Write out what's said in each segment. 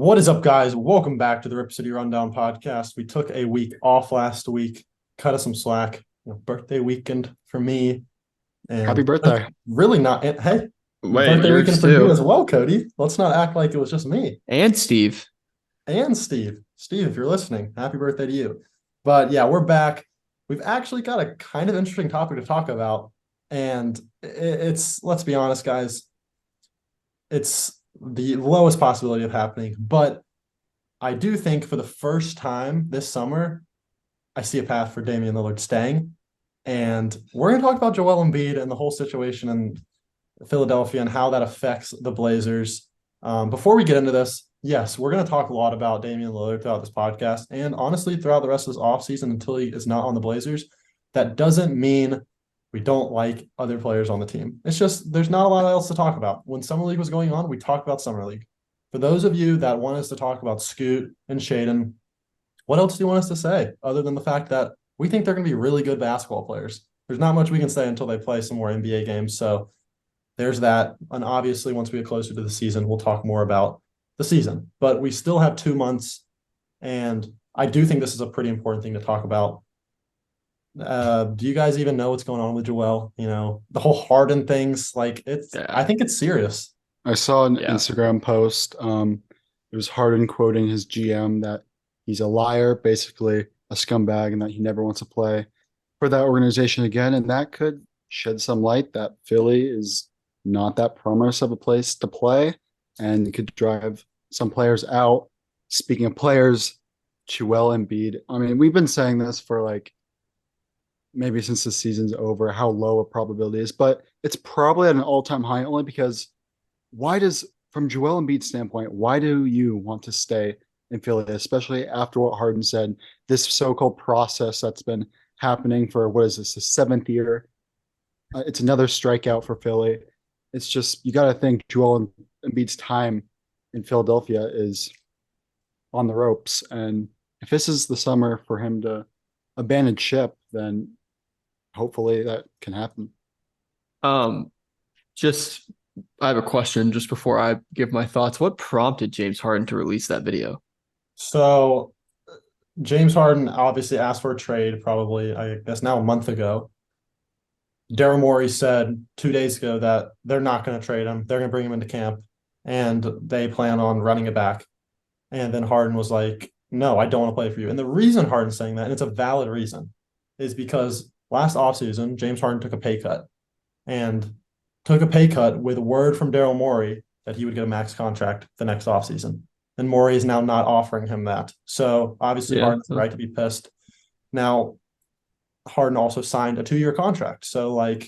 What is up, guys? Welcome back to the Rip City Rundown podcast. We took a week off last week, cut us some slack. Birthday weekend for me, Happy and birthday. really not. Hey, Wait, birthday yours weekend for you too. as well, Cody. Let's not act like it was just me And Steve. and Steve. Steve, if you're listening, happy birthday to you. But yeah, we're back. We've actually got a kind of interesting topic to talk about, and it's let's be honest, guys. It's the lowest possibility of happening, but I do think for the first time this summer, I see a path for Damian Lillard staying. And we're going to talk about Joel Embiid and the whole situation in Philadelphia and how that affects the Blazers. Before we get into this, yes, we're going to talk a lot about Damian Lillard throughout this podcast. And honestly, throughout the rest of this offseason until he is not on the Blazers, that doesn't mean we don't like other players on the team. It's just there's not a lot else to talk about. When Summer League was going on, we talked about Summer League. For those of you that want us to talk about Scoot and Shaden, what else do you want us to say other than the fact that we think they're going to be really good basketball players? There's not much we can say until they play some more NBA games. So there's that. And obviously, once we get closer to the season, we'll talk more about the season. But we still have 2 months. And I do think this is a pretty important thing to talk about. Do you guys even know what's going on with Joel? The whole Harden things, I Yeah. think it's serious. I saw an Yeah. Instagram post. It was Harden quoting his GM that he's a liar, basically a scumbag, and that he never wants to play for that organization again. And that could shed some light that Philly is not that promise of a place to play, and it could drive some players out. Speaking of players, Joel Embiid. I mean, we've been saying this for like maybe since the season's over, how low a probability is, but it's probably at an all-time high only because from Joel Embiid's standpoint, why do you want to stay in Philly, especially after what Harden said, this so-called process that's been happening for, what is this, the seventh year? It's another strikeout for Philly. It's just, you got to think Joel Embiid's time in Philadelphia is on the ropes. And if this is the summer for him to abandon ship, then hopefully that can happen. Um, just I have a question just before I give my thoughts. What prompted James Harden to release that video? So James Harden obviously asked for a trade probably, I guess now a month ago. Daryl Morey said 2 days ago that they're not going to trade him. They're going to bring him into camp and they plan on running it back. And then Harden was like, no, I don't want to play for you. And the reason Harden's saying that, and it's a valid reason, is because last offseason, James Harden took a pay cut and took a pay cut with word from Daryl Morey that he would get a max contract the next offseason. And Morey is now not offering him that. So obviously Yeah. Harden's right to be pissed. Now, Harden also signed a 2-year contract. So you're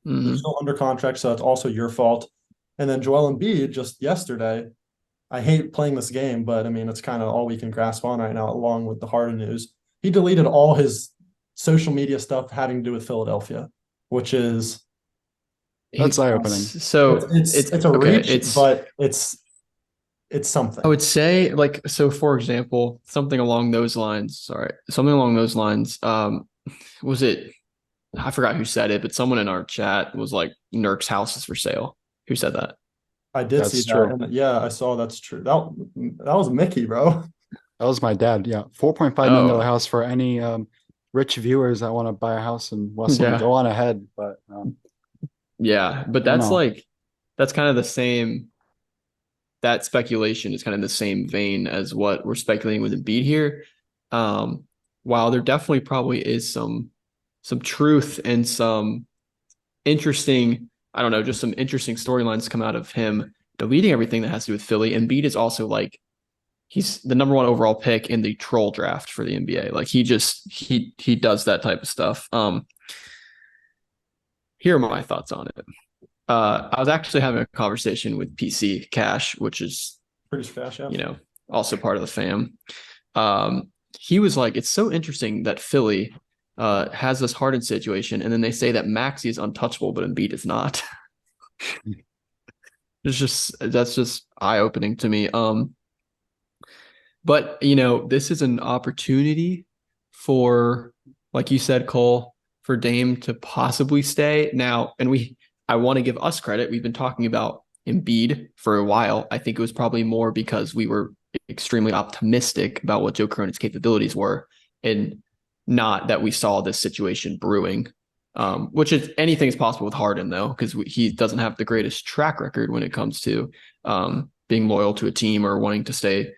Mhm. still under contract, so it's also your fault. And then Joel Embiid just yesterday, I hate playing this game, but I mean it's kind of all we can grasp on right now, along with the Harden news. He deleted all his social media stuff having to do with Philadelphia, which is That's He, eye-opening. it's so it's, it's it's a okay. reach, but it's I something. would say for example, something along those lines. Sorry, something along those lines. Was it? I forgot who said it, but someone in our chat was like, "Nurk's house is for sale." Who said that? I did see That's that, true. and yeah, I saw that's true. That was Mickey, bro. That was my dad. Yeah. $4.5 million Oh, house for any rich viewers that want to buy a house in Westland. yeah. Go on ahead. But Yeah, but I don't know. that's kind of the same. That speculation is kind of the same vein as what we're speculating with Embiid here. Um, while there definitely probably is some truth and some interesting, I don't know, just some interesting storylines come out of him deleting everything that has to do with Philly. Embiid is also like he's the number one overall pick in the troll draft for the NBA. Like he does that type of stuff. Here are my thoughts on it. I was actually having a conversation with PC Cash, which is, Pretty fast, yeah. also part of the fam. Um, he was like, it's so interesting that Philly has this Harden situation, and then they say that Maxey is untouchable, but Embiid is not. That's just eye opening to me. But this is an opportunity for, like you said, Cole, for Dame to possibly stay now. And I want to give us credit. We've been talking about Embiid for a while, I think it was probably more because we were extremely optimistic about what Joe Cronin's capabilities were, and not that we saw this situation brewing. Which is anything is possible with Harden though, because he doesn't have the greatest track record when it comes to being loyal to a team or wanting to stay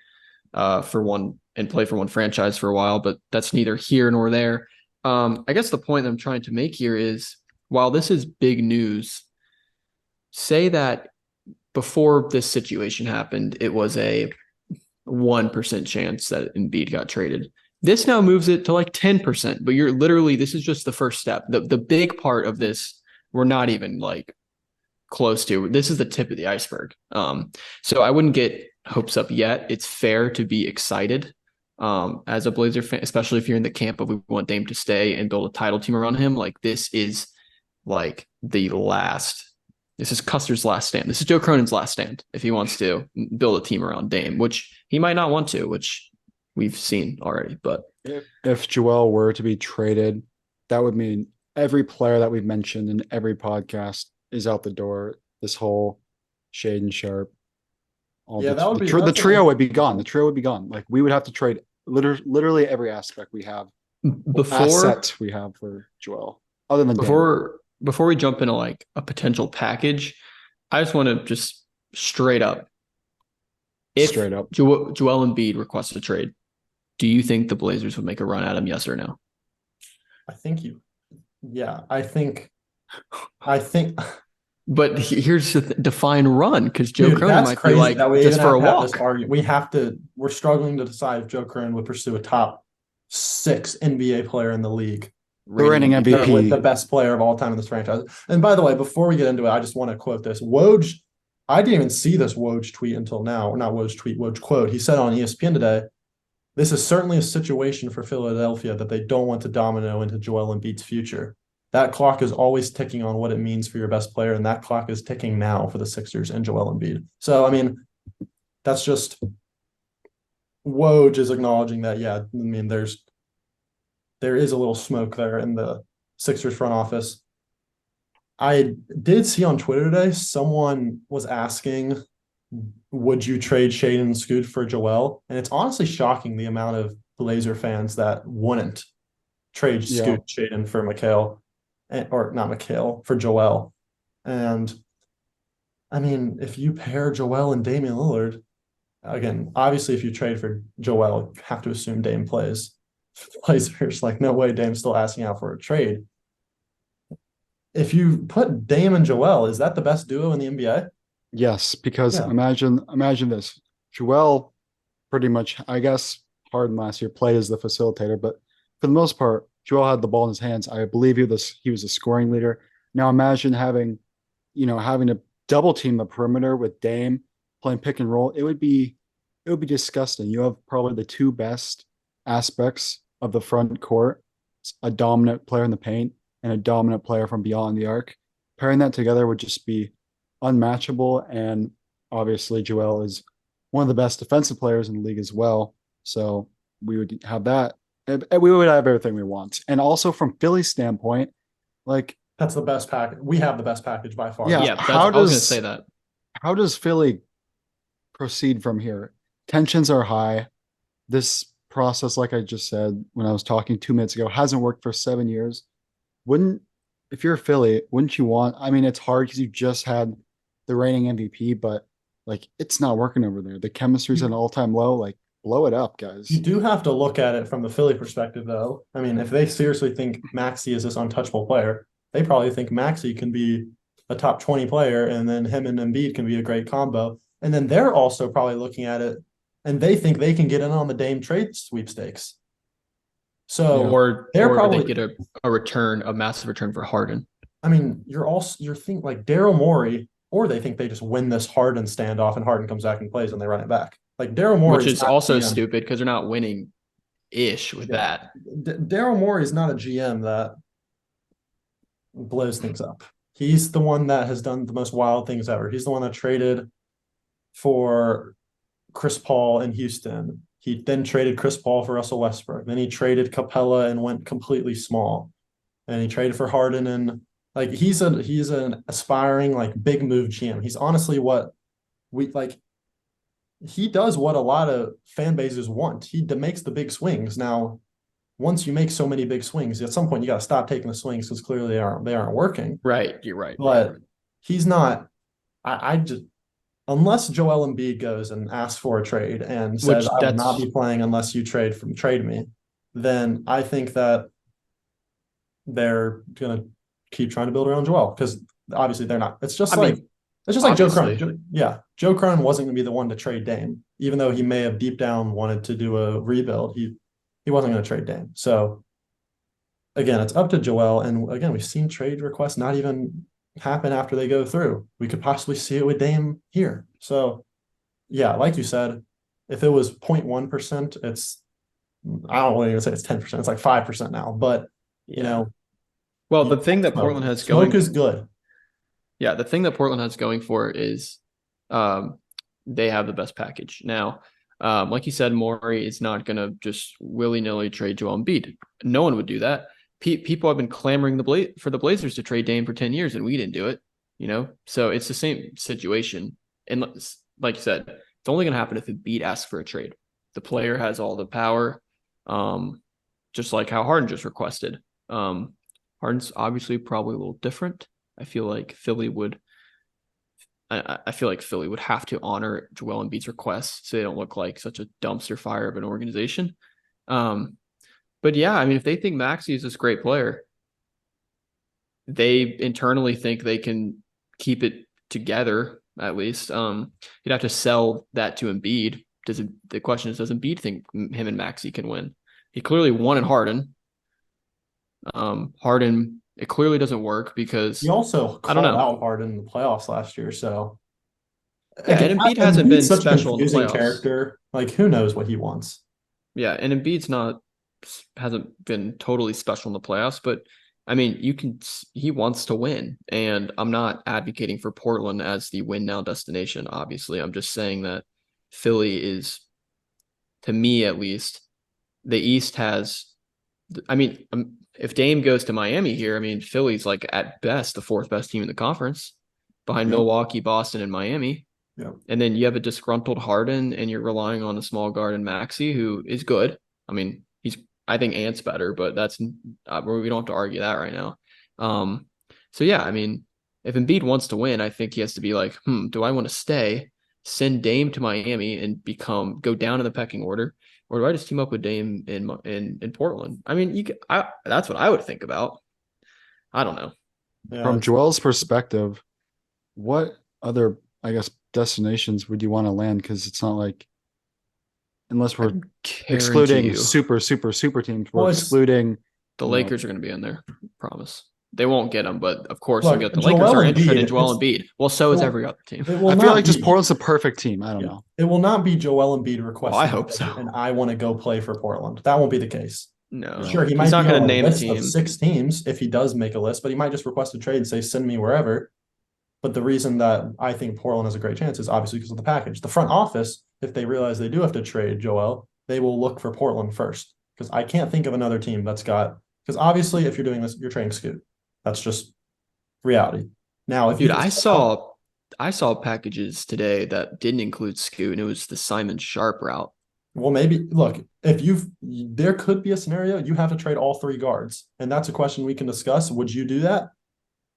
for one and play for one franchise for a while. But that's neither here nor there. I guess the point I'm trying to make here is, while this is big news, say that before this situation happened, it was a 1% chance that Embiid got traded. This now moves it to like 10%, but you're literally, this is just the first step. The big part of this, we're not even like close to. This is the tip of the iceberg. So I wouldn't get hopes up yet. It's fair to be excited as a Blazer fan, especially if you're in the camp of we want Dame to stay and build a title team around him. Like this is like this is Custer's last stand. This is Joe Cronin's last stand if he wants to build a team around Dame, which he might not want to, which we've seen already. But if Joel were to be traded, that would mean every player that we've mentioned in every podcast is out the door. This whole Shaden Sharp, the trio would be gone. The trio would be gone. Like we would have to trade literally every aspect we have, asset we have for Joel, other than before we jump into like a potential package, I just want to just straight up. If Joel Embiid requests a trade, do you think the Blazers would make a run at him? Yes or no? I think. But here's the define run, because Joe Cronin might be like just for a walk. We're struggling to decide if Joe Cronin would pursue a top 6 NBA player in the league. Reigning MVP. With the best player of all time in this franchise. And by the way, before we get into it, I just want to quote this. Woj, I didn't even see this Woj tweet until now. Or not Woj tweet, Woj quote. He said on ESPN today, "This is certainly a situation for Philadelphia that they don't want to domino into Joel Embiid's future. That clock is always ticking on what it means for your best player, and that clock is ticking now for the Sixers and Joel Embiid." So, I mean, that's just Woj is acknowledging that, yeah, I mean, there is a little smoke there in the Sixers front office. I did see on Twitter today, someone was asking, would you trade Shaden and Scoot for Joel? And it's honestly shocking the amount of Blazer fans that wouldn't trade Scoot Shaden for for Joel. And I mean, if you pair Joel and Damian Lillard, again, obviously if you trade for Joel, you have to assume Dame plays. Blazers, like no way Dame's still asking out for a trade. If you put Dame and Joel, is that the best duo in the NBA? Yes, because imagine this. Joel pretty much, I guess, Harden last year played as the facilitator, but for the most part, Joel had the ball in his hands. I believe he was a scoring leader. Now imagine having to double team the perimeter with Dame playing pick and roll. It would be disgusting. You have probably the two best aspects of the front court, a dominant player in the paint and a dominant player from beyond the arc. Pairing that together would just be unmatchable. And obviously Joel is one of the best defensive players in the league as well. So we would have that. And we would have everything we want. And also from Philly's standpoint, like that's the best package. We have the best package by far. Yeah, I was going to say that. How does Philly proceed from here? Tensions are high. This process, like I just said when I was talking 2 minutes ago, hasn't worked for 7 years. If you're Philly, wouldn't you want? I mean, it's hard because you just had the reigning MVP, but like it's not working over there. The chemistry's at an all-time low. Like, blow it up, guys. You do have to look at it from the Philly perspective, though. I mean, if they seriously think Maxey is this untouchable player, they probably think Maxey can be a top 20 player, and then him and Embiid can be a great combo. And then they're also probably looking at it, and they think they can get in on the Dame trade sweepstakes. So or they get a massive return for Harden. I mean, you're thinking like Daryl Morey, or they think they just win this Harden standoff and Harden comes back and plays and they run it back. Like Daryl Morey, which is also stupid because they're not winning ish with that. Daryl Morey is not a GM that blows things up. He's the one that has done the most wild things ever. He's the one that traded for Chris Paul in Houston. He then traded Chris Paul for Russell Westbrook. Then he traded Capella and went completely small. And he traded for Harden in Like he's an aspiring like big move GM. He's honestly what we like. He does what a lot of fan bases want. He makes the big swings. Now, once you make so many big swings, at some point you got to stop taking the swings because clearly they aren't working. Right. You're right. But he's not. I just unless Joel Embiid goes and asks for a trade and says Which I will not that's be playing unless you trade me, then I think that they're gonna keep trying to build around Joel because obviously they're not. It's just I like mean, Joe obviously. Cronin. Yeah, Joe Cronin wasn't gonna be the one to trade Dame, even though he may have deep down wanted to do a rebuild. He wasn't gonna trade Dame. So again, it's up to Joel. And again, we've seen trade requests not even happen after they go through. We could possibly see it with Dame here. So yeah, like you said, if it was 0.1%, it's I don't want to even say it's 10%. It's like 5% now. But you Yeah. know, Well, you the thing that smoke. Portland has Smoke going, is good. yeah, the thing that Portland has going for is um, they have the best package. Now, like you said, Morey is not going to just willy-nilly trade Joel Embiid. No one would do that. People have been clamoring for the Blazers to trade Dame for 10 years, and we didn't do it, you know? So it's the same situation. And like you said, it's only going to happen if Embiid asks for a trade. The player has all the power, just like how Harden just requested. Harden's obviously probably a little different. I feel like Philly would have to honor Joel Embiid's requests so they don't look like such a dumpster fire of an organization. Um, but yeah, I mean, if they think Maxey is this great player, they internally think they can keep it together at least. You'd have to sell that to Embiid. The question is, does Embiid think him and Maxey can win? He clearly won in Harden. Harden, it clearly doesn't work because He also I don't called know. out Harden in the playoffs last year. So Yeah, again, and Embiid hasn't Embiid's been such a special in the confusing playoffs. character. Like, who knows what he wants? Yeah, and Embiid's hasn't been totally special in the playoffs, but I mean, he wants to win, and I'm not advocating for Portland as the win now destination. Obviously, I'm just saying that Philly is, to me at least, the East has. I mean, if Dame goes to Miami here, I mean, Philly's like at best the fourth best team in the conference, behind Yep. Milwaukee, Boston, and Miami. Yep. And then you have a disgruntled Harden, and you're relying on a small guard in Maxey, who is good. I mean, I think Ant's better, but we don't have to argue that right now. So yeah, I mean, if Embiid wants to win, I think he has to be like, do I want to stay, send Dame to Miami and go down in the pecking order, or do I just team up with Dame in Portland? I mean, that's what I would think about. I don't know. Yeah, From Joel's perspective, what other, I guess, destinations would you want to land? Because it's not like, unless we're Guarantee excluding you, super teams, we're well, excluding, the you know, Lakers are going to be in there. Promise. They won't get him, but of course, you look, get the Lakers Joel are interested in Embiid. Joel Embiid. Well, so is every other team. It will I feel not like just be. Portland's the perfect team. I don't Yeah, know. it will not be Joel Embiid Well, I requesting, hope so. and I want to go play for Portland. That won't be the case. No, Sure, he he's might not be going on to a name a list of team. 6 teams if he does make a list, but he might just request a trade and say, "Send me wherever." But the reason that I think Portland has a great chance is obviously because of the package. The front office, if they realize they do have to trade Joel, they will look for Portland first. Because I can't think of another team that's got. Because obviously, if you're doing this, you're trading Scoot. That's just reality. Now, if you Dude, can I saw packages today that didn't include Scoot, and it was the Simon Sharp route. well, maybe look, if there could be a scenario you have to trade all 3 guards, and that's a question we can discuss. Would you do that?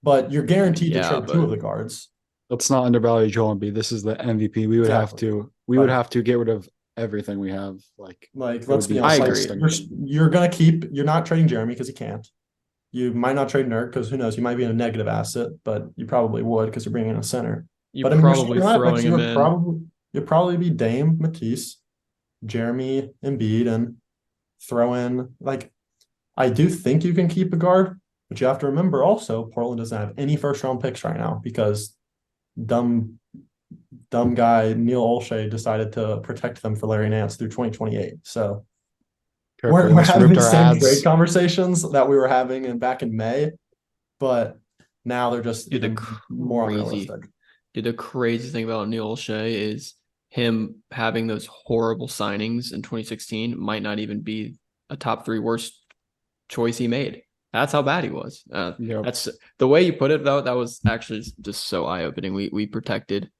But you're guaranteed to Yeah, trade 2 of but the guards. Let's not undervalue Joel Embiid. This is the MVP. Exactly. We would Like, have to get rid of everything we have. Like, it let's would be be honest. I Like, agree. disgusting. you're not trading Jeremy because he can't. You might not trade Nurk because who knows, you might be in a negative asset, but you probably would because you're bringing in a center. You're But I mean, you're probably starting lineup next throwing him year in. you'd probably be Dame, Matisse, Jeremy, Embiid, and throw in like I do think you can keep a guard, but you have to remember also Portland doesn't have any first round picks right now because dumb guy Neil Olshey decided to protect them for Larry Nance through 2028. So Careful, we're almost having ripped the our same trade ads. conversations that we were having back in May, but now they're just Dude, even more unrealistic. the crazy thing about Neil Olshey is him having those horrible signings in 2016 might not even be a top 3 worst choice he made. That's how bad he was. Yep. That's the way you put it, though. That was actually just so eye opening. We protected,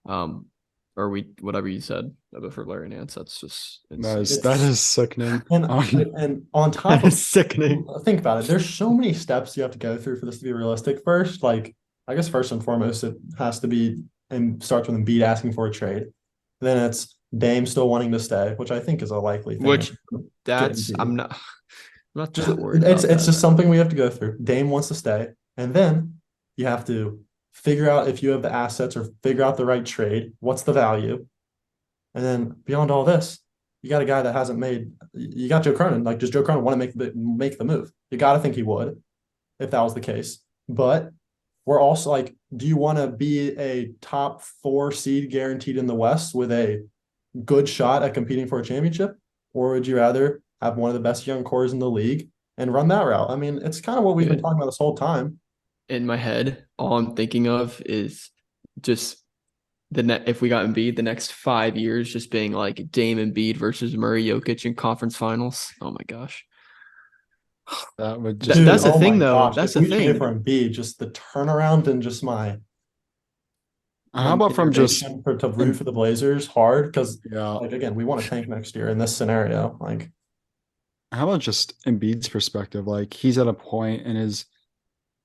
or we whatever you said for Larry Nance. That's just That is sickening. And on top that of is sickening. think about it, there's so many steps you have to go through for this to be realistic. First, like I guess first and foremost, it has to be and starts with Embiid asking for a trade. Then it's Dame still wanting to stay, which I think is a likely thing. Which Get that's Embiid. I'm not Just that worried it's about it's that. just something we have to go through. Dame wants to stay, and then you have to figure out if you have the assets or figure out the right trade. What's the value? And then beyond all this, you got a guy that hasn't made. You got Joe Cronin. Like, does Joe Cronin want to make the move? You got to think he would, if that was the case. But we're also like, do you want to be a top 4 seed guaranteed in the West with a good shot at competing for a championship, or would you rather have one of the best young cores in the league and run that route? I mean, it's kind of what we've been talking about this whole time. In my head, all I'm thinking of is just if we got Embiid, the next 5 years just being like Dame Embiid versus Murray Jokic in conference finals. Oh my gosh. That would Dude, That's the oh thing, my though. gosh, That's if the we trade thing. for Embiid, just the turnaround and just my how about from just motivation to root for the Blazers hard because yeah. like again, we want to tank next year in this scenario. Like, How about just Embiid's perspective? Like he's at a point in his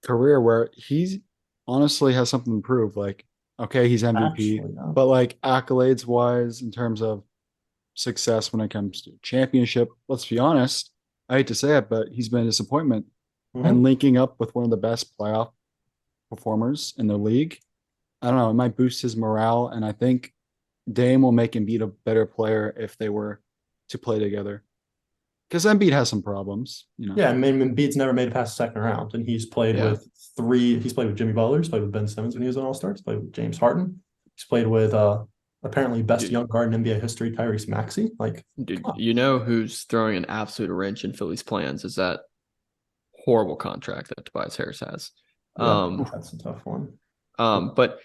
career where he's honestly has something to prove. Like, okay, he's MVP, actually, yeah. but like accolades wise, in terms of success when it comes to championship, let's be honest, I hate to say it, but he's been a disappointment. Mhm. And linking up with one of the best playoff performers in the league, I don't know, it might boost his morale. And I think Dame will make Embiid a better player if they were to play together. Because Embiid has some problems, you know. Yeah, I mean, Embiid's never made it past the second round, and he's played Yeah. with 3. He's played with Jimmy Butler. He's played with Ben Simmons when he was an All-Star. He's played with James Harden. He's played with apparently best Dude. young guard in NBA history, Tyrese Maxey. Like, Dude, you know who's throwing an absolute wrench in Philly's plans is that horrible contract that Tobias Harris has. yeah, that's a tough one. But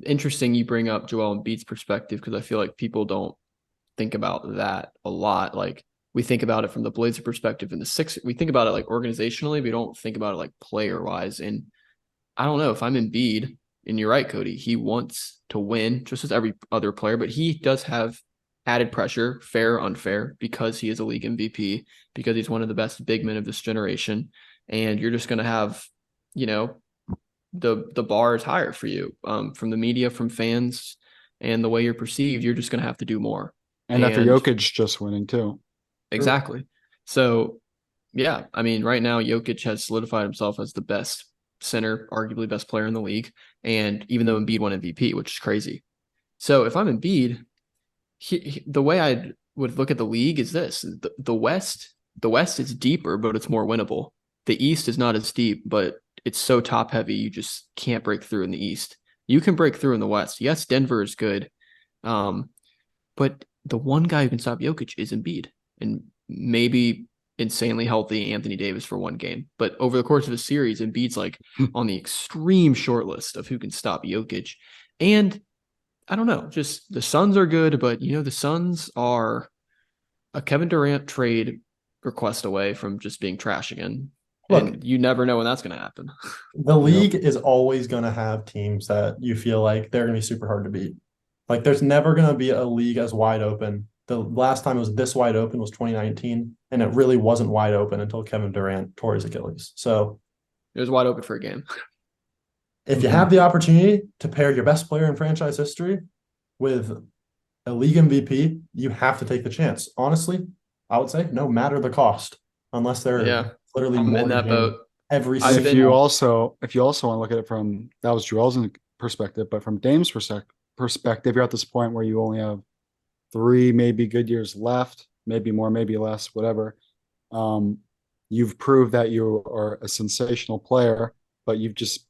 interesting you bring up Joel Embiid's perspective because I feel like people don't think about that a lot. Like we think about it from the Blazer perspective and the Sixers. We think about it like organizationally, we don't think about it like player wise. And I don't know if I'm Embiid, and you're right, Cody. He wants to win just as every other player, but he does have added pressure, fair or unfair, because he is a league MVP, because he's one of the best big men of this generation. And you're just going to have, you know, the bar is higher for you from the media, from fans, and the way you're perceived. You're just going to have to do more. And after Jokic just winning too. Exactly. So, yeah, I mean, right now, Jokic has solidified himself as the best center, arguably best player in the league. And even though Embiid won MVP, which is crazy. So if I'm Embiid, the way I would look at the league is this: the West is deeper, but it's more winnable. The East is not as deep, but it's so top heavy, you just can't break through in the East. You can break through in the West. Yes, Denver is good, but the one guy who can stop Jokic is Embiid, and maybe insanely healthy Anthony Davis for one game. But over the course of a series, Embiid's like on the extreme short list of who can stop Jokic. And I don't know, just the Suns are good, but the Suns are a Kevin Durant trade request away from just being trash again. Look, and you never know when that's going to happen. The league is always going to have teams that you feel like they're going to be super hard to beat. Like there's never going to be a league as wide open. The last time it was this wide open was 2019, and it really wasn't wide open until Kevin Durant tore his Achilles. So it was wide open for a game. If you have the opportunity to pair your best player in franchise history with a league MVP, you have to take the chance. Honestly, I would say no matter the cost, unless they're literally I'm more in that boat. Every if you also want to look at it from that was Joel's perspective, but from Dame's perspective, you're at this point where you only have 3 maybe good years left, maybe more, maybe less, whatever. You've proved that you are a sensational player, but you've just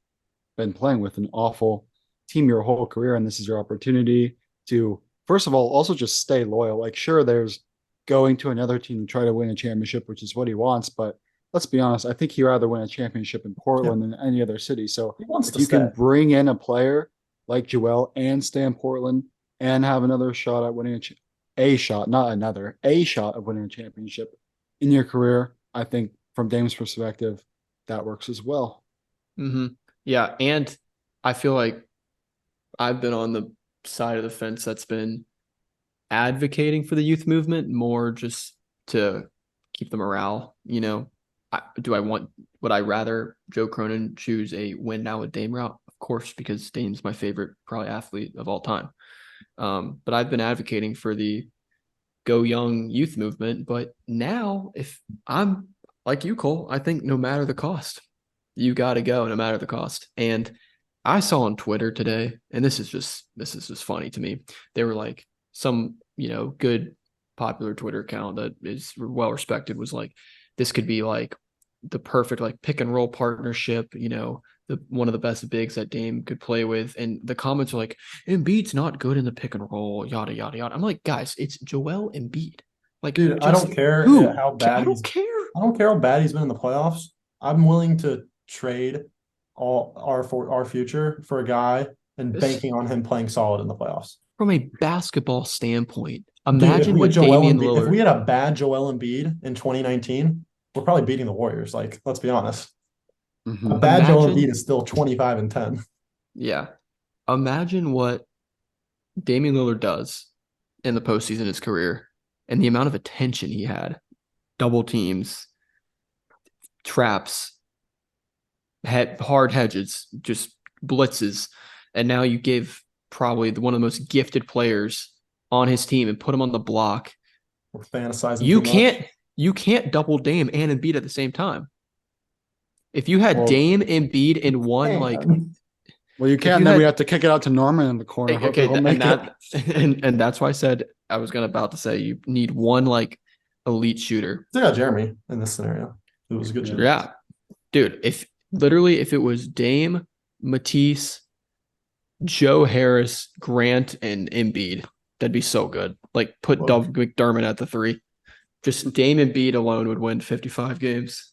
been playing with an awful team your whole career, and this is your opportunity to, first of all, also just stay loyal. Like, sure, there's going to another team to try to win a championship, which is what he wants, but let's be honest, I think he'd rather win a championship in Portland than any other city. So if you can bring in a player like Joel and stay in Portland and have another shot at winning a shot of winning a championship in your career, I think from Dame's perspective, that works as well. Yeah, and I feel like I've been on the side of the fence that's been advocating for the youth movement more just to keep the morale. Would I rather Joe Cronin choose a win now with Dame route? Of course, because Dame's my favorite probably athlete of all time. But I've been advocating for the go young youth movement. But now, if I'm like you, Cole, I think no matter the cost, you got to go no matter the cost. And I saw on Twitter today, and this is just funny to me. They were like, some good popular Twitter account that is well respected was like, this could be like the perfect like pick and roll partnership, the one of the best bigs that Dame could play with. And the comments are like, Embiid's not good in the pick and roll, yada yada yada. I'm like, guys, it's Joel Embiid. Like, Dude, I don't care how bad I don't care. I don't care how bad he's been in the playoffs. I'm willing to trade all our future for a guy and banking on him playing solid in the playoffs. From a basketball standpoint, Dude, imagine what Damian Embiid, Lillard. if we had a bad Joel Embiid in 2019, we're probably beating the Warriors. Like, let's be honest. A bad Joel Embiid is still 25-10. Yeah. Imagine what Damian Lillard does in the postseason of his career and the amount of attention he had. Double teams, traps, hard hedges, just blitzes. And now you give probably one of the most gifted players on his team and put him on the block. We're fantasizing. You can't double Dame and Embiid at the same time. If you had Dame, Embiid in one, well, you can't. Then we have to kick it out to Norman in the corner. Okay, and that's why I said I was about to say you need one like elite shooter. Still got Jeremy in this scenario. It was a good shooter. Yeah, dude. If it was Dame, Matisse, Joe Harris, Grant, and Embiid, that'd be so good. Like put Doug McDermott at the 3. Just Dame and Embiid alone would win 55 games.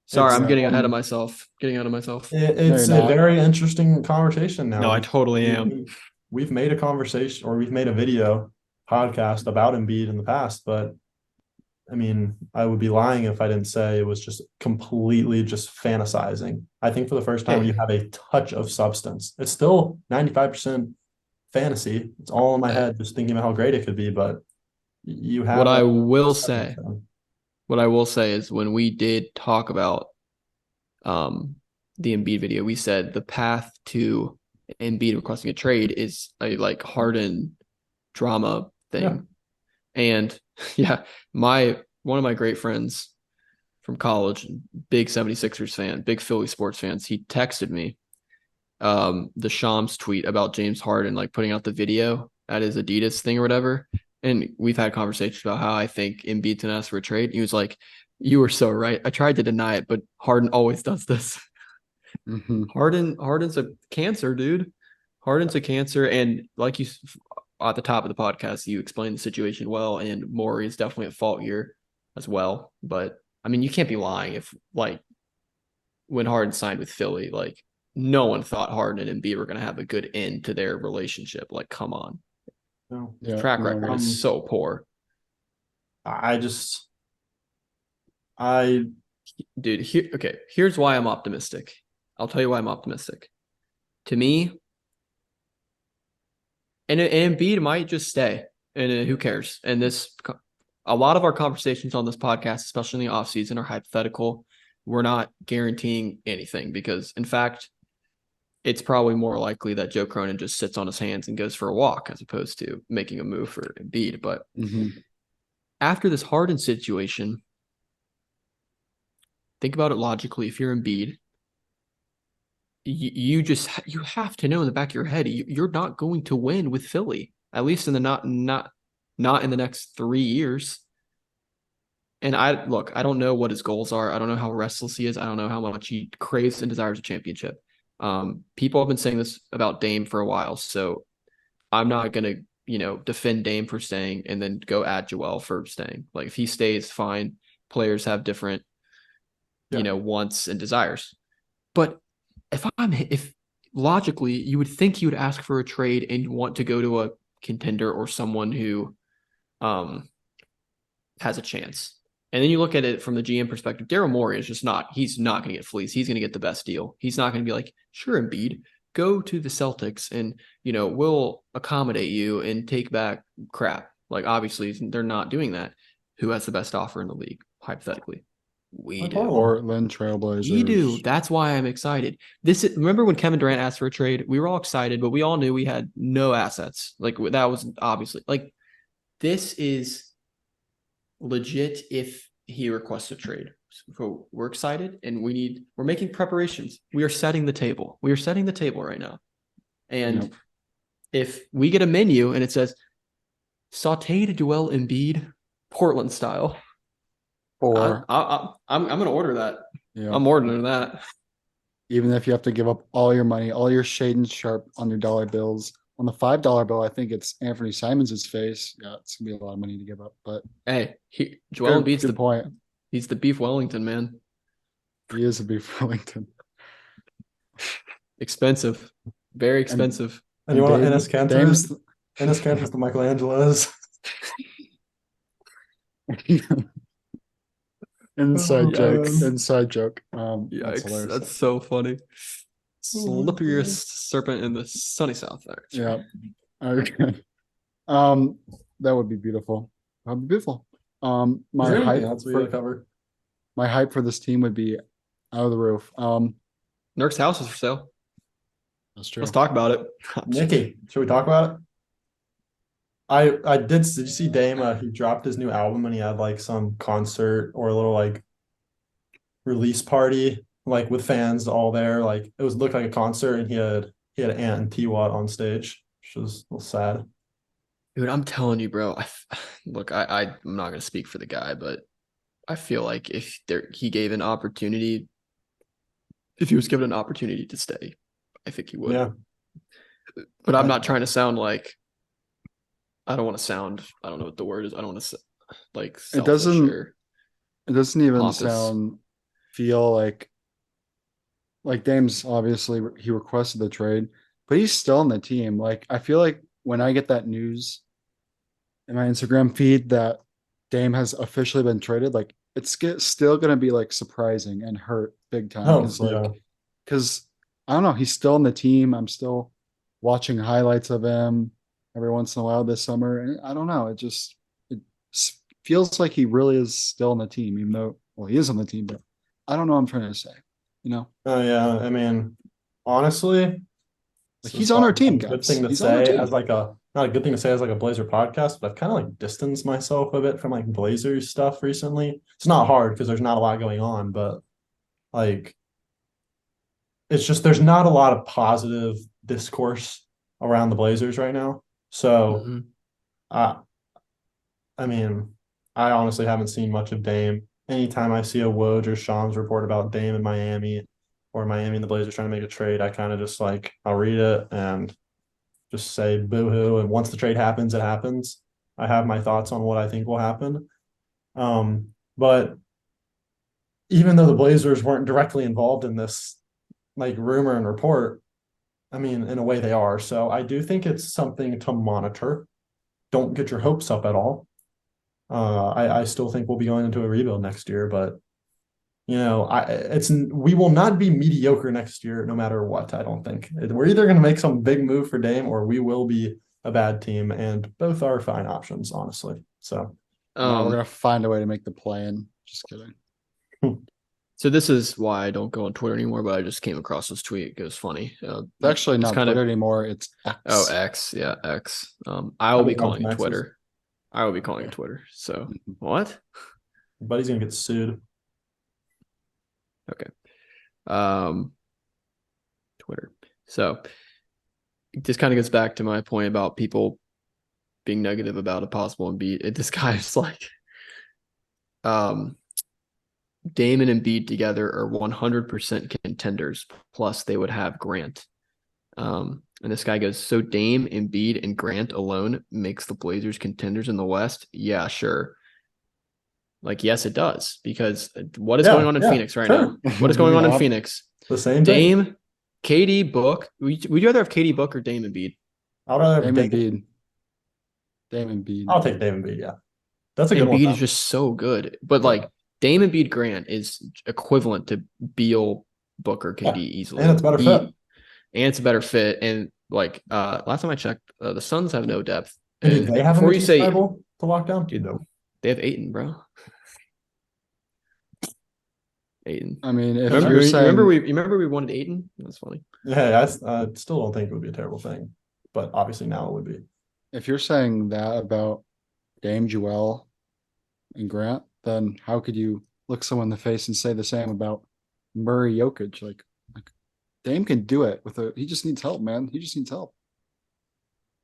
Sorry, I'm getting ahead of myself. It's a very interesting conversation now. No, I totally am. We've made a conversation or we've made a video podcast about Embiid in the past, but I mean, I would be lying if I didn't say it was just completely just fantasizing. I think for the first time you have a touch of substance. It's still 95% fantasy. It's all in my head, just thinking about how great it could be, but you have what I will say is when we did talk about the Embiid video, we said the path to Embiid requesting a trade is a like Harden drama thing. Yeah. And yeah, one of my great friends from college, big 76ers fan, big Philly sports fans, he texted me the Shams tweet about James Harden like putting out the video at his Adidas thing or whatever. And we've had conversations about how I think Embiid's gonna ask for a trade. He was like, "You were so right. I tried to deny it, but Harden always does this." Harden's a cancer, dude. Harden's a cancer, and like you at the top of the podcast, you explained the situation well, and Morey is definitely at fault here as well. But I mean, you can't be lying if like when Harden signed with Philly, like no one thought Harden and Embiid were gonna have a good end to their relationship. Like, come on. No. Track record is so poor. Dude, here's why I'm optimistic. I'll tell you why I'm optimistic. To me, and Embiid might just stay, and who cares? And a lot of our conversations on this podcast, especially in the offseason, are hypothetical. We're not guaranteeing anything because, in fact, it's probably more likely that Joe Cronin just sits on his hands and goes for a walk as opposed to making a move for Embiid. But after this Harden situation, think about it logically. If you're Embiid, you have to know in the back of your head you're not going to win with Philly, at least in the not in the next 3 years. And I don't know what his goals are. I don't know how restless he is. I don't know how much he craves and desires a championship. People have been saying this about Dame for a while, so I'm not gonna, defend Dame for staying and then go at Joel for staying. Like if he stays, fine. Players have different, wants and desires. But if logically you would think he would ask for a trade and want to go to a contender or someone who has a chance. And then you look at it from the GM perspective. Daryl Morey is just not. He's not going to get fleeced. He's going to get the best deal. He's not going to be like, sure, Embiid, go to the Celtics, and we'll accommodate you and take back crap. Like obviously they're not doing that. Who has the best offer in the league? Hypothetically, we do. Portland Trailblazers. We do. That's why I'm excited. Remember when Kevin Durant asked for a trade? We were all excited, but we all knew we had no assets. Like that was obviously like this is legit if he requests a trade. So we're excited and we're making preparations. We are setting the table. We are setting the table right now. And if we get a menu and it says sauteed Joel Embiid, Portland style, or I'm gonna order that. Yeah. I'm ordering that. Even if you have to give up all your money, all your shade and sharp on your dollar bills. On the $5 bill, I think it's Anthony Simons' face. Yeah, it's gonna be a lot of money to give up. But hey, Joel Embiid's good point. He's the Beef Wellington, man. He is a Beef Wellington. Expensive, very expensive. And you want Enes Kanter? Enes Kanter's the Michelangelos. Inside joke. Yikes, that's so funny. Slipperiest serpent in the sunny south there. Yeah. Okay. That would be beautiful. That would be beautiful. My hype for this team would be out of the roof. Nurk's house is for sale. That's true. Let's talk about it. Nikki, should we talk about it? I did you see Dame? He dropped his new album and he had like some concert or a little like release party, like with fans all there. Like it looked like a concert, and he had Ant and T-Watt on stage, which was a little sad. Dude, I'm telling you, bro. Look, I'm not gonna speak for the guy, but I feel like if he gave an opportunity, if he was given an opportunity to stay, I think he would. Yeah. But I'm not trying to sound like I don't know what the word is. I don't want to like it doesn't even feel like Dame's obviously he requested the trade, but he's still in the team. Like I feel like when I get that news in my Instagram feed that Dame has officially been traded, like it's still gonna be like surprising and hurt big time. Because I don't know, he's still in the team. I'm still watching highlights of him every once in a while this summer, and I don't know. It feels like he really is still on the team, even though he is on the team. But I don't know what I'm trying to say. Oh yeah, I mean, honestly, he's on our team, guys. Good thing to say as like not a good thing to say as like a Blazer podcast, but I've kind of like distanced myself a bit from like Blazers stuff recently. It's not hard because there's not a lot going on, but like it's just there's not a lot of positive discourse around the Blazers right now. So, I mean, I honestly haven't seen much of Dame. Anytime I see a Woj or Shams report about Dame in Miami or Miami and the Blazers trying to make a trade, I kind of just like, I'll read it and just say boo-hoo. And once the trade happens, it happens. I have my thoughts on what I think will happen. But even though the Blazers weren't directly involved in this like rumor and report, I mean, in a way they are. So I do think it's something to monitor. Don't get your hopes up at all. I still think we'll be going into a rebuild next year, but we will not be mediocre next year, no matter what. I don't think we're either going to make some big move for Dame or we will be a bad team, and both are fine options, honestly. So we're going to find a way to make the play-in. Just kidding. So this is why I don't go on Twitter anymore, but I just came across this tweet. It was funny. It's actually not Twitter anymore. It's X. Oh, X. Yeah, X. I will be calling it Twitter. I will be calling it Twitter. So what? Your buddy's gonna get sued. Okay. Twitter. So this kind of goes back to my point about people being negative about a possible Embiid. This guy is like, Dame and Embiid together are 100% contenders. Plus, they would have Grant. And this guy goes, so Dame, Embiid, and Grant alone makes the Blazers contenders in the West? Yeah, sure. Like, yes, it does. Because what is going on in Phoenix right now? What is going on in Phoenix? The same Dame, thing. KD, Book. Would you rather have KD, Book, or Dame Embiid? I'd rather have Dame Embiid. I'll take Dame Embiid, yeah. That's a good one. Embiid though. is just so good. But like Dame Embiid Grant is equivalent to Beal, Booker, KD easily. And it's better fit. And it's a better fit. And like last time I checked, the Suns have no depth. And do And they have a before you Matisse say, Thybulle to lock down? dude, No. they have Aiton, bro. Aiton. I mean, if Remember, you're you saying remember we wanted Aiton? That's funny. Yeah, I still don't think it would be a terrible thing, but obviously now it would be. if you're saying that about Dame, Joel, and Grant, then how could you look someone in the face and say the same about Murray, Jokic? Like Dame can do it he just needs help, man. He just needs help.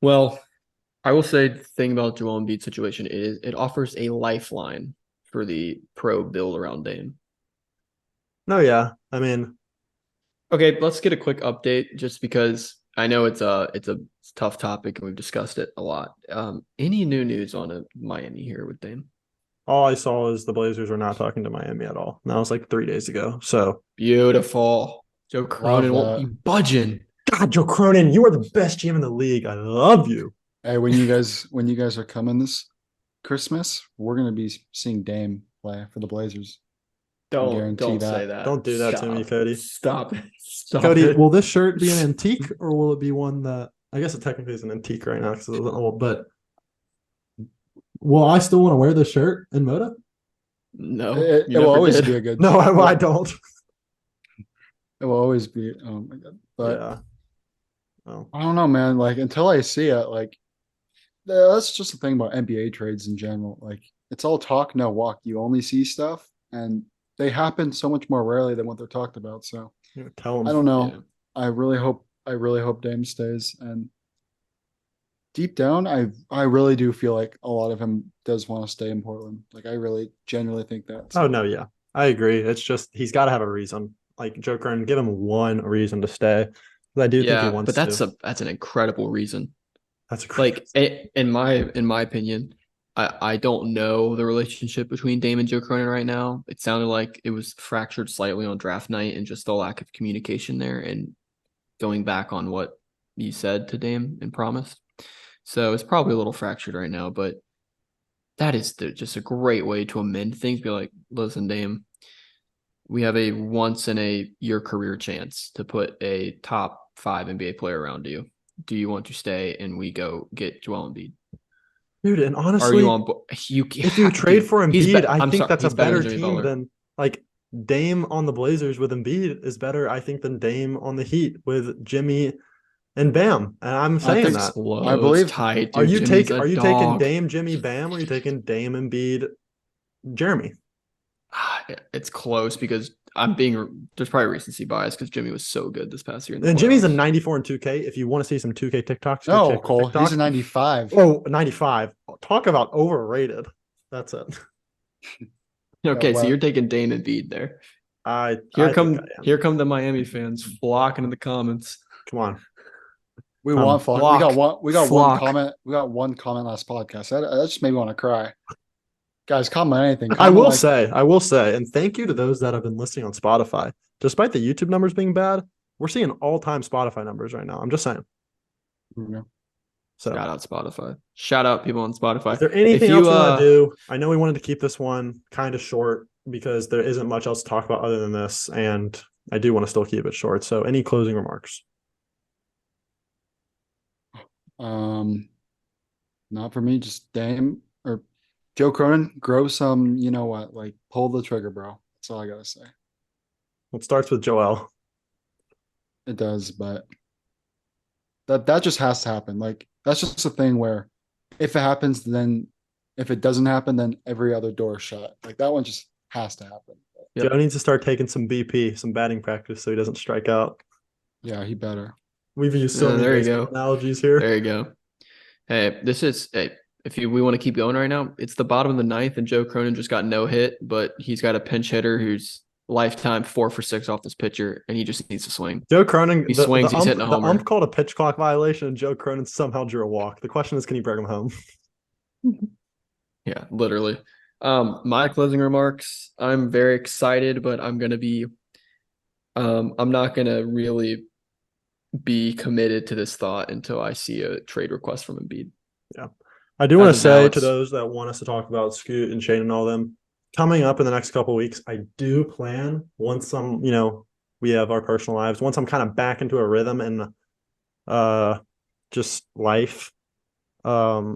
Well, I will say the thing about Joel Embiid's situation is it offers a lifeline for the pro build around Dame. No, yeah. I mean, Okay, let's get a quick update just because I know it's a tough topic and we've discussed it a lot. Any new news on Miami here with Dame? all I saw is the Blazers are not talking to Miami at all. And that was like 3 days ago. So Beautiful. Joe Cronin won't be budging. God, Joe Cronin, you are the best GM in the league. I love you. Hey, when you guys are coming this Christmas, we're gonna be seeing Dame play for the Blazers. Don't that. say that. Don't do that to me, Cody. Stop it. Stop Cody, it. will this shirt be an antique or will it be one that I guess it technically is an antique right now because it was old, but will I still want to wear this shirt in Moda? No, It you will never always did. be a good. No, I don't. It will always be. Oh my god! But Yeah. Well, I don't know, man. Like until I see it, like that's just the thing about NBA trades in general. Like it's all talk, no walk. You only see stuff, and they happen so much more rarely than what they're talked about. So tell I him. don't know. Yeah. I really hope Dame stays. And deep down, I really do feel like a lot of him does want to stay in Portland. Like I really genuinely think that. Oh no, yeah. I agree. It's just he's got to have a reason. Like Joe Cronin, give him one reason to stay. I do think he Yeah, wants but to. that's an incredible reason. That's a great. Like in my opinion, I don't know the relationship between Dame and Joe Cronin right now. It sounded like it was fractured slightly on draft night and just the lack of communication there and going back on what you said to Dame and promised. So it's probably a little fractured right now, but that is just a great way to amend things. Be like, listen, Dame, we have a once in a year career chance to put a top 5 NBA player around you. Do you want to stay and we go get Joel Embiid? Dude, and Are honestly, you on? if you trade for Embiid, I think that's a he's better better than Jimmy team Butler. than like Dame on the Blazers with Embiid is better, I think, than Dame on the Heat with Jimmy and Bam. And I'm saying think that. Slow, I believe- it's tight, Are dude. you Jimmy's taking a taking dog. Dame, Jimmy, Bam, or are you taking Dame, Embiid, Jeremy? It's close because there's probably recency bias because Jimmy was so good this past year. In the And Jimmy's a playoffs. 94 in 2K. If you want to see some 2K TikToks, go No, check Cole. TikTok. He's a 95. Oh, 95. Talk about overrated. That's it. Okay, so well- you're taking Dame and Embiid there. I Here think I am. here come the Miami fans flocking in the comments. Come on. We want flock. we got Flock. one comment. We got one comment last podcast. That just made me want to cry. Guys, comment anything. I Comment will say, and thank you to those that have been listening on Spotify. Despite the YouTube numbers being bad, we're seeing all-time Spotify numbers right now. I'm just saying. Yeah. So, Shout out Spotify. Shout out people on Spotify. is there anything else you want to do? I know we wanted to keep this one kind of short because there isn't much else to talk about other than this, and I do want to still keep it short. So, any closing remarks? Not for me. Just Dame or Joe Cronin. Grow some. You know what? Like pull the trigger, bro. That's all I gotta say. It starts with Joel. It does, but that just has to happen. Like that's just a thing where if it happens, then if it doesn't happen, then every other door is shut. Like that one just has to happen. Yep. Joe needs to start taking some BP, some batting practice, so he doesn't strike out. Yeah, he better. We've used so many There you baseball go. analogies here. There you go. Hey, we want to keep going right now, it's the bottom of the ninth, and Joe Cronin just got no hit, but he's got a pinch hitter who's lifetime 4 for 6 off this pitcher, and he just needs to swing. Joe Cronin, He swings, he's hitting a the homer. ump called a pitch clock violation, and Joe Cronin somehow drew a walk. The question is, can he bring him home? Yeah, literally. My closing remarks, I'm very excited, but I'm not gonna really be committed to this thought until I see a trade request from Embiid. I do want As to of now, say to it's- those that want us to talk about Scoot and Shane and all them, coming up in the next couple of weeks, I do plan once I'm, we have our personal lives, once I'm kind of back into a rhythm and just life. I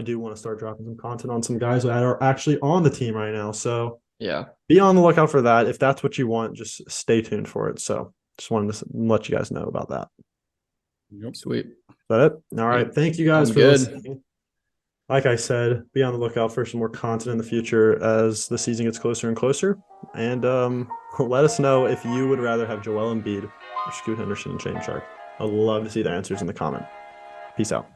do want to start dropping some content on some guys that are actually on the team right now. So Yeah. be on the lookout for that. If that's what you want, just stay tuned for it. So just wanted to let you guys know about that. Yep. Sweet. Is that it? All right. Thank you guys I'm for good. listening. Like I said, be on the lookout for some more content in the future as the season gets closer and closer. And let us know if you would rather have Joel Embiid or Scoot Henderson and Shane Sharp. I'd love to see the answers in the comment. Peace out.